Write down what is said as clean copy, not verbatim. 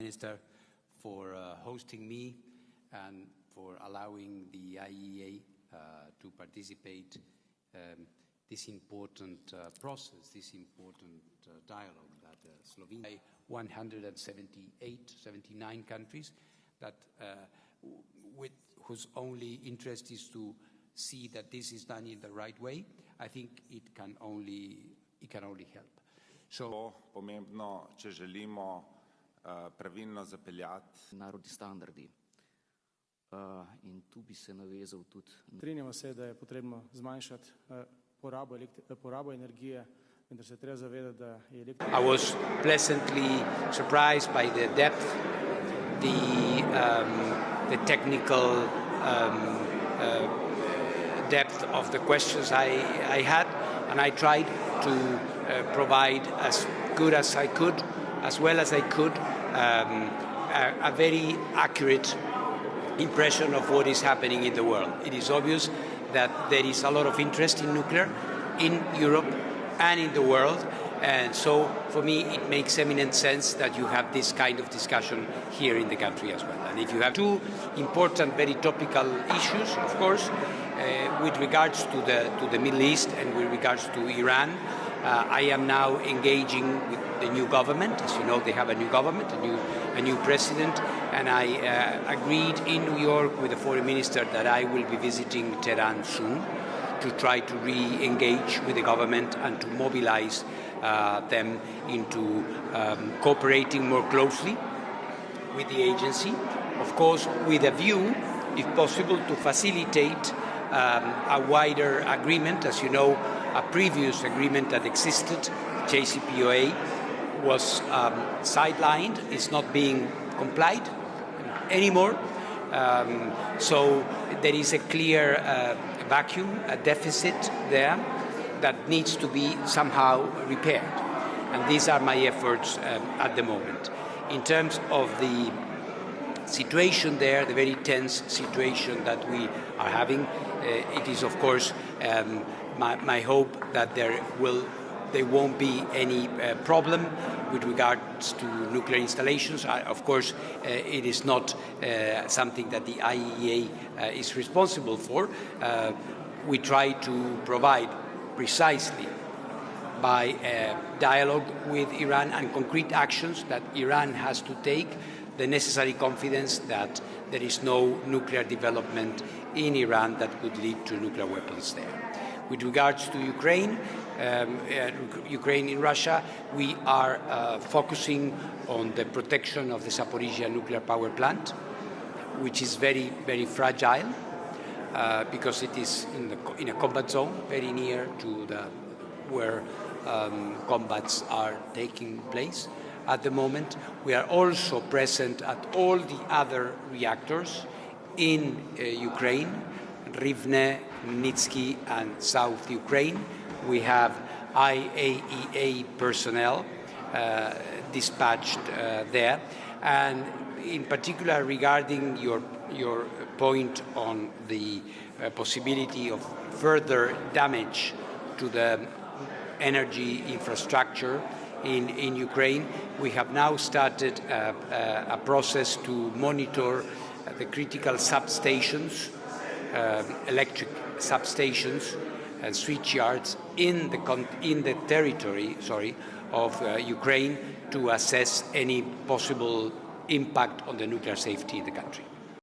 Minister, for hosting me and for allowing the IEA to participate this important process, this important dialogue that Slovenia, 79 countries, that whose only interest is to see that this is done in the right way. I think it can only help. So, pomembno, če želimo pravilno zapeljati narodni standardi. In tu bi se navezal tudi. Strinjamo se, da je potrebno zmanjšati porabo energije, vendar se treba zavedati, da je I was pleasantly surprised by the depth, the technical depth of the questions I had, and I tried to provide as good as I could, as well as I could, a very accurate impression of what is happening in the world. It is obvious that there is a lot of interest in nuclear in Europe and in the world, and so for me it makes eminent sense that you have this kind of discussion here in the country as well. And if you have two important, very topical issues, of course, with regards to the Middle East and with regards to Iran, I am now engaging with the new government. As you know, they have a new government, a new president, and I agreed in New York with the foreign minister that I will be visiting Tehran soon to try to re-engage with the government and to mobilize them into cooperating more closely with the agency, of course with a view, if possible, to facilitate a wider agreement. As you know, a previous agreement that existed, JCPOA, was sidelined. It's not being complied anymore. So there is a clear vacuum, a deficit there that needs to be somehow repaired. And these are my efforts at the moment. In terms of the situation there, the very tense situation that we are having, it is of course my hope that there won't be any problem with regards to nuclear installations. Of course, it is not something that the IEA is responsible for. We try to provide precisely by dialogue with Iran and concrete actions that Iran has to take, the necessary confidence that there is no nuclear development in Iran that could lead to nuclear weapons there. With regards to Ukraine in Russia, we are focusing on the protection of the Zaporizhzhia Nuclear Power Plant, which is very, very fragile because it is in a combat zone, very near to where combats are taking place at the moment. We are also present at all the other reactors in Ukraine, Rivne, Nitsky, and South Ukraine. We have IAEA personnel dispatched there. And in particular, regarding your point on the possibility of further damage to the energy infrastructure in Ukraine, we have now started a process to monitor the critical substations, electric substations and switchyards in the territory, of Ukraine to assess any possible impact on the nuclear safety in the country.